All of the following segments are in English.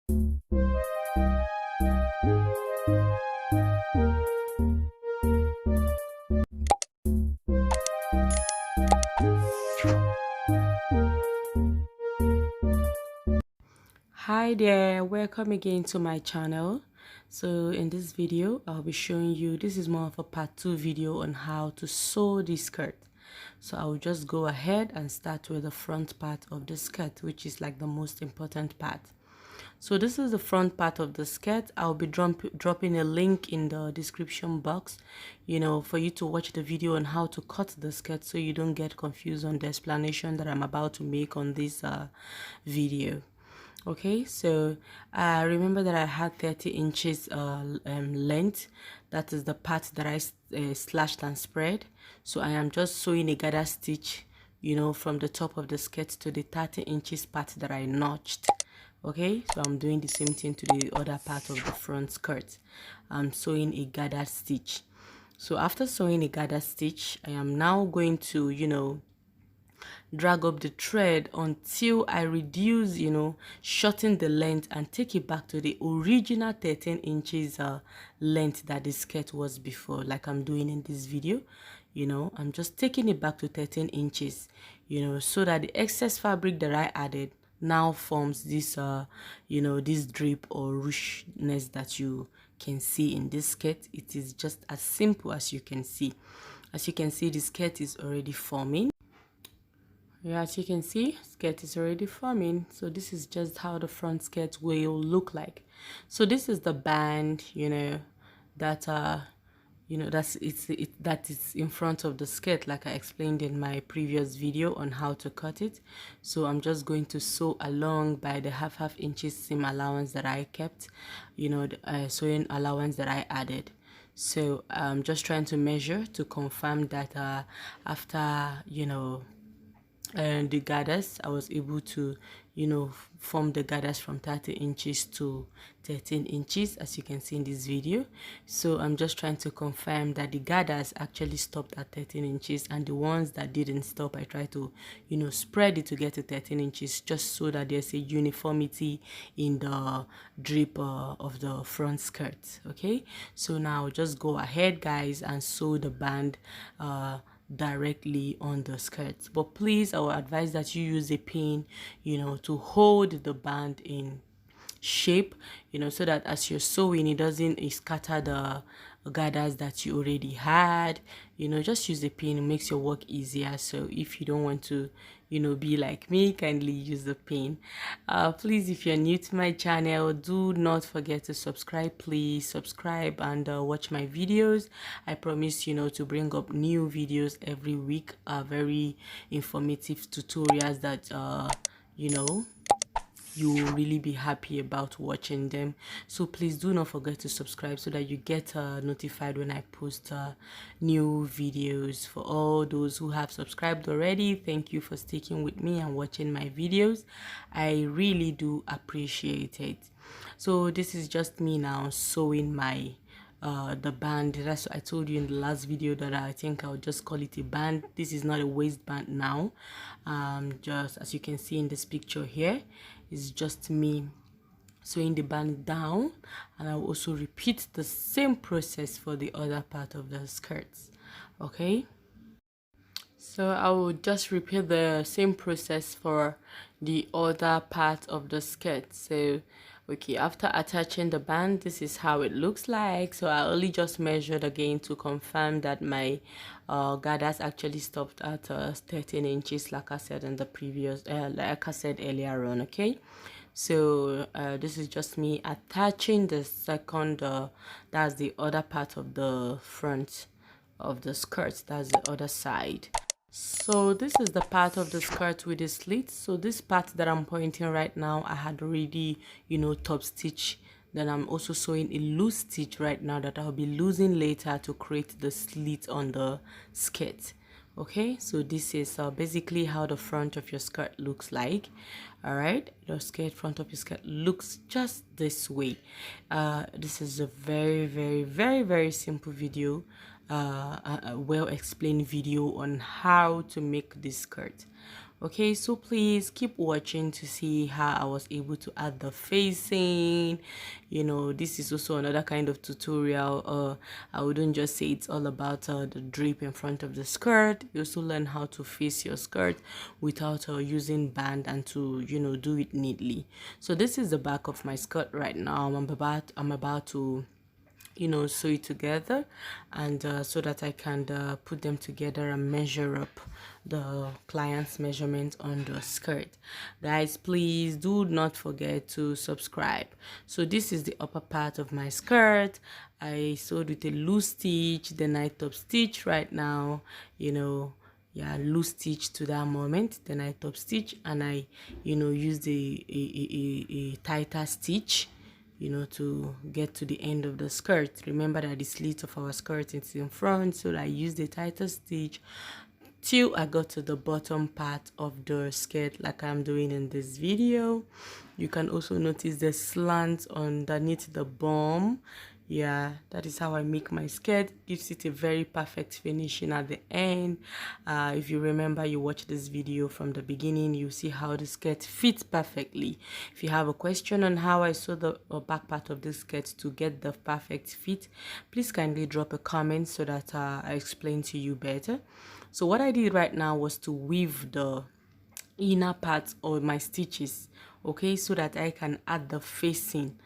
Hi there, welcome again to my channel. So in this video I'll be showing you, this is more of a part 2 video on how to sew this skirt. So I will just go ahead and start with the front part of the skirt, which is like the most important part. So this is the front part of the skirt. I'll be dropping a link in the description box, for you to watch the video on how to cut the skirt so you don't get confused on the explanation that I'm about to make on this video. Okay, so remember that I had 30 inches length. That is the part that I slashed and spread. So I am just sewing a gather stitch, from the top of the skirt to the 30 inches part that I notched. Okay, so I'm doing the same thing to the other part of the front skirt. I'm sewing a gather stitch. So after sewing a gather stitch, I am now going to, drag up the thread until I reduce, shorten the length and take it back to the original 13 inches length that the skirt was before, like I'm doing in this video. I'm just taking it back to 13 inches, so that the excess fabric that I added now forms this this drape or ruchness that you can see in this skirt. It is just as simple as you can see. As you can see, the skirt is already forming. Yeah, as you can see, skirt is already forming. So this is just how the front skirt will look like. So this is the band, that that is in front of the skirt, like I explained in my previous video on how to cut it. So I'm just going to sew along by the half inches seam allowance that I kept, the sewing allowance that I added. So I'm just trying to measure to confirm that after and the gathers, I was able to form the gathers from 30 inches to 13 inches, as you can see in this video. So I'm just trying to confirm that the gathers actually stopped at 13 inches, and the ones that didn't stop, I try to spread it to get to 13 inches, just so that there's a uniformity in the drape of the front skirt. Okay, so now just go ahead, guys, and sew the band directly on the skirt. But please, I would advise that you use a pin to hold the band in shape, so that as you're sewing, it doesn't scatter the gathers that you already had. Just use a pin, it makes your work easier. So if you don't want to be like me, kindly use the pin. Please, if you're new to my channel, do not forget to subscribe. Please subscribe and watch my videos. I promise to bring up new videos every week, very informative tutorials that you will really be happy about watching them. So please do not forget to subscribe so that you get notified when I post new videos. For all those who have subscribed already, thank you for sticking with me and watching my videos. I really do appreciate it. So this is just me now sewing my the band. That's what I told you in the last video, that I think I'll just call it a band. This is not a waistband now. Just as you can see in this picture here, it's just me sewing the band down, and I'll also repeat the same process for the other part of the skirts. Okay, so I will just repeat the same process for the other part of the skirt. So okay, after attaching the band, this is how it looks like. So I only just measured again to confirm that my gathers actually stopped at 13 inches, like I said in the previous like I said earlier on. Okay, so this is just me attaching the second that's the other part of the front of the skirt, that's the other side. So this is the part of the skirt with the slit. So this part that I'm pointing right now, I had already top stitch. Then I'm also sewing a loose stitch right now that I'll be losing later to create the slit on the skirt. Okay, so this is basically how the front of your skirt looks like. All right, the front of your skirt looks just this way. This is a very simple video, a well explained video on how to make this skirt. Okay, so please keep watching to see how I was able to add the facing. You know, this is also another kind of tutorial. I wouldn't just say it's all about the drape in front of the skirt. You also learn how to face your skirt without using band, and to, you know, do it neatly. So this is the back of my skirt right now. I'm about to, you know, sew it together, and so that I can put them together and measure up the client's measurement on the skirt. Guys, please do not forget to subscribe. So this is the upper part of my skirt. I sewed with a loose stitch, then I top stitch right now, you know. Yeah, loose stitch to that moment, then I top stitch, and I, you know, use a tighter stitch, you know, to get to the end of the skirt. Remember that the slit of our skirt is in front, so I used the tighter stitch till I got to the bottom part of the skirt, like I'm doing in this video. You can also notice the slant underneath the bum. Yeah, that is how I make my skirt. Gives it a very perfect finishing at the end. If you remember, you watched this video from the beginning, you see how the skirt fits perfectly. If you have a question on how I sew the back part of the skirt to get the perfect fit, please kindly drop a comment so that I explain to you better. So what I did right now was to weave the inner part of my stitches, okay, so that I can add the facing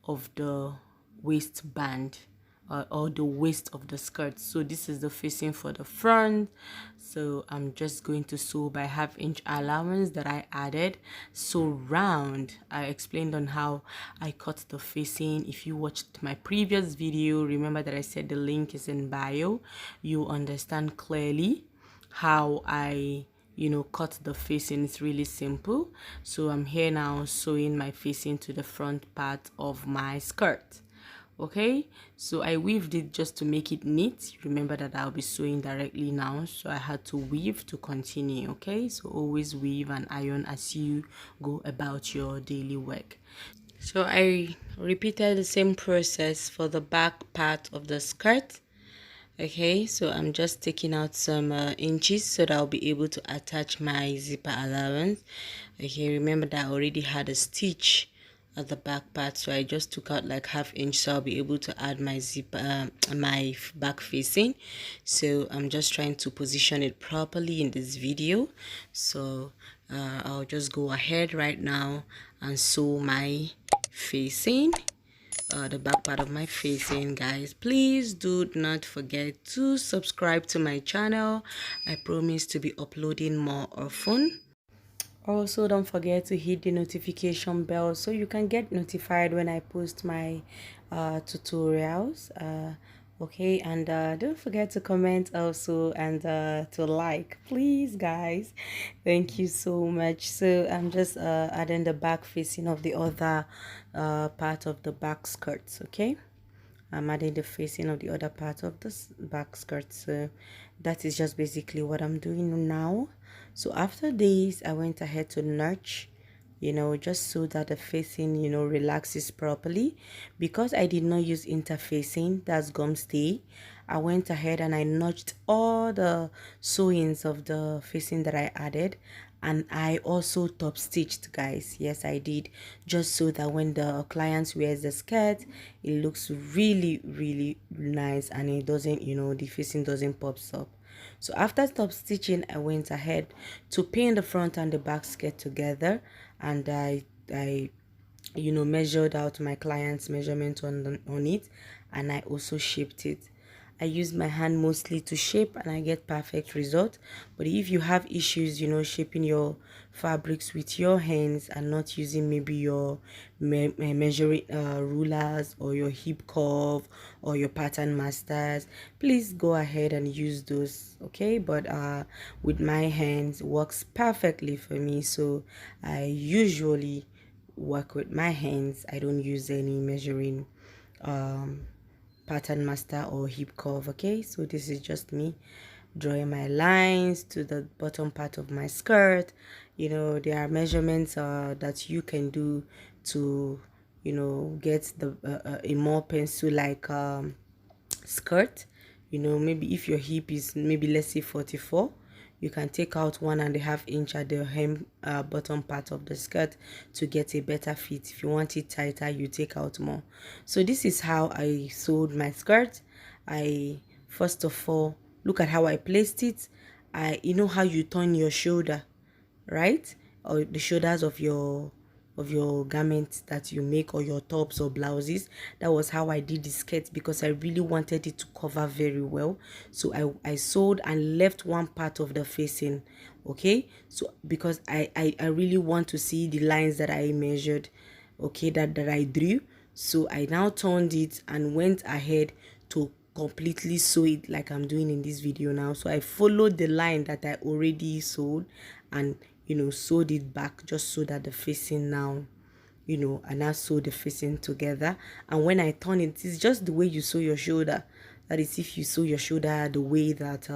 of the waistband, or the waist of the skirt. So this is the facing for the front. So I'm just going to sew by 1/2 inch allowance that I added. So round, I explained on how I cut the facing. If you watched my previous video, remember that I said the link is in bio. You understand clearly how I, you know, cut the facing. It's really simple. So I'm here now sewing my facing to the front part of my skirt. Okay, so I weaved it just to make it neat. Remember that I'll be sewing directly now, so I had to weave to continue. Okay, so always weave and iron as you go about your daily work. So I repeated the same process for the back part of the skirt. Okay, so I'm just taking out some inches so that I'll be able to attach my zipper allowance. Okay, remember that I already had a stitch at the back part, so I just took out like 1/2 inch, so I'll be able to add my zipper, my back facing. So I'm just trying to position it properly in this video. So I'll just go ahead right now and sew my facing, the back part of my facing. Guys, please do not forget to subscribe to my channel. I promise to be uploading more often. Also, don't forget to hit the notification bell so you can get notified when I post my tutorials. Okay, and don't forget to comment also, and to like, please, guys. Thank you so much. So I'm just adding the back facing of the other part of the back skirts. Okay, I'm adding the facing of the other part of this back skirt. So that is just basically what I'm doing now. So after this, I went ahead to notch, you know, just so that the facing, you know, relaxes properly. Because I did not use interfacing, that's gum stay, I went ahead and I notched all the sewings of the facing that I added, and I also top stitched, guys. Yes, I did, just so that when the client wears the skirt, it looks really nice, and it doesn't, you know, the facing doesn't pop up. So after top stitching, I went ahead to pin the front and the back skirt together, and I you know, measured out my client's measurement on it, and I also shaped it. I use my hand mostly to shape, and I get perfect result. But if you have issues, you know, shaping your fabrics with your hands and not using maybe your measuring rulers, or your hip curve, or your pattern masters, please go ahead and use those. Okay, but with my hands works perfectly for me, so I usually work with my hands. I don't use any measuring pattern master or hip curve. Okay, so this is just me drawing my lines to the bottom part of my skirt. You know, there are measurements that you can do to, you know, get the a more pencil like skirt. You know, maybe if your hip is maybe, let's say, 44, you can take out 1.5 inch at the hem bottom part of the skirt to get a better fit. If you want it tighter, you take out more. So this is how I sewed my skirt. I first of all, look at how I placed it. You know how you turn your shoulder, right? Or the shoulders of your garments that you make, or your tops or blouses. That was how I did the skirt, because I really wanted it to cover very well. So I sewed and left one part of the facing, okay? So because I really want to see the lines that I measured, okay, that I drew. So I now turned it and went ahead to completely sew it like I'm doing in this video now. So I followed the line that I already sewed and, you know, sewed it back, just so that the facing now, you know, and I sew the facing together. And when I turn it, it's just the way you sew your shoulder. That is, if you sew your shoulder the way that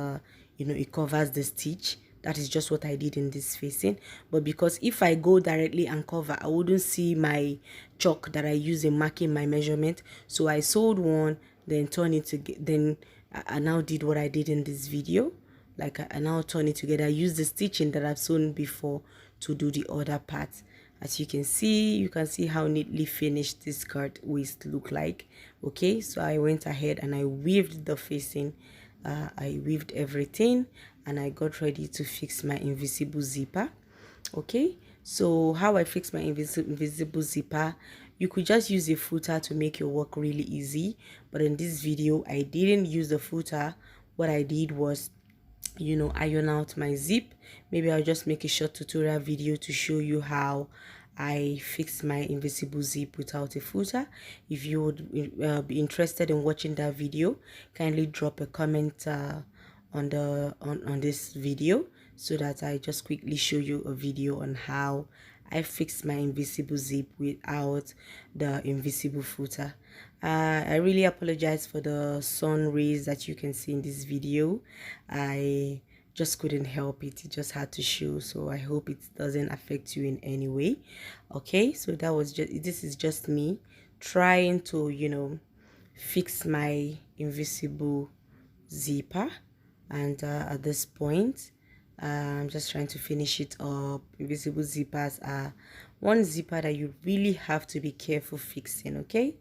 you know, it covers the stitch. That is just what I did in this facing. But because if I go directly and cover, I wouldn't see my chalk that I use in marking my measurement. So I sewed one, then turn it to then I now did what I did in this video. Like I now turn it together. I use the stitching that I've sewn before to do the other part. As you can see how neatly finished this skirt waist look like. Okay, so I went ahead and I weaved the facing. I weaved everything and I got ready to fix my invisible zipper. Okay, so how I fix my invisible zipper, you could just use a footer to make your work really easy, but in this video I didn't use the footer. What I did was, you know, iron out my zip. Maybe I'll just make a short tutorial video to show you how I fixed my invisible zip without a footer. If you would be interested in watching that video, kindly drop a comment on this video, so that I just quickly show you a video on how I fixed my invisible zip without the invisible footer. I really apologize for the sun rays that you can see in this video. I just couldn't help it. It just had to show. So I hope it doesn't affect you in any way. Okay, so this is just me trying to, you know, fix my invisible zipper. And at this point, I'm just trying to finish it up. Invisible zippers are one zipper that you really have to be careful fixing, okay?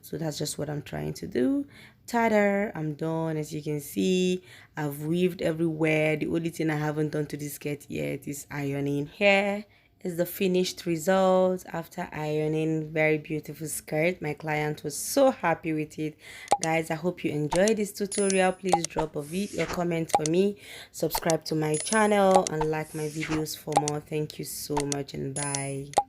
So that's just what I'm trying to do. Ta-da, I'm done. As you can see, I've weaved everywhere. The only thing I haven't done to this skirt yet is ironing. Here is the finished result after ironing. Very beautiful skirt. My client was so happy with it. Guys, I hope you enjoyed this tutorial. Please drop a comment for me, subscribe to my channel, and like my videos for more. Thank you so much, and bye.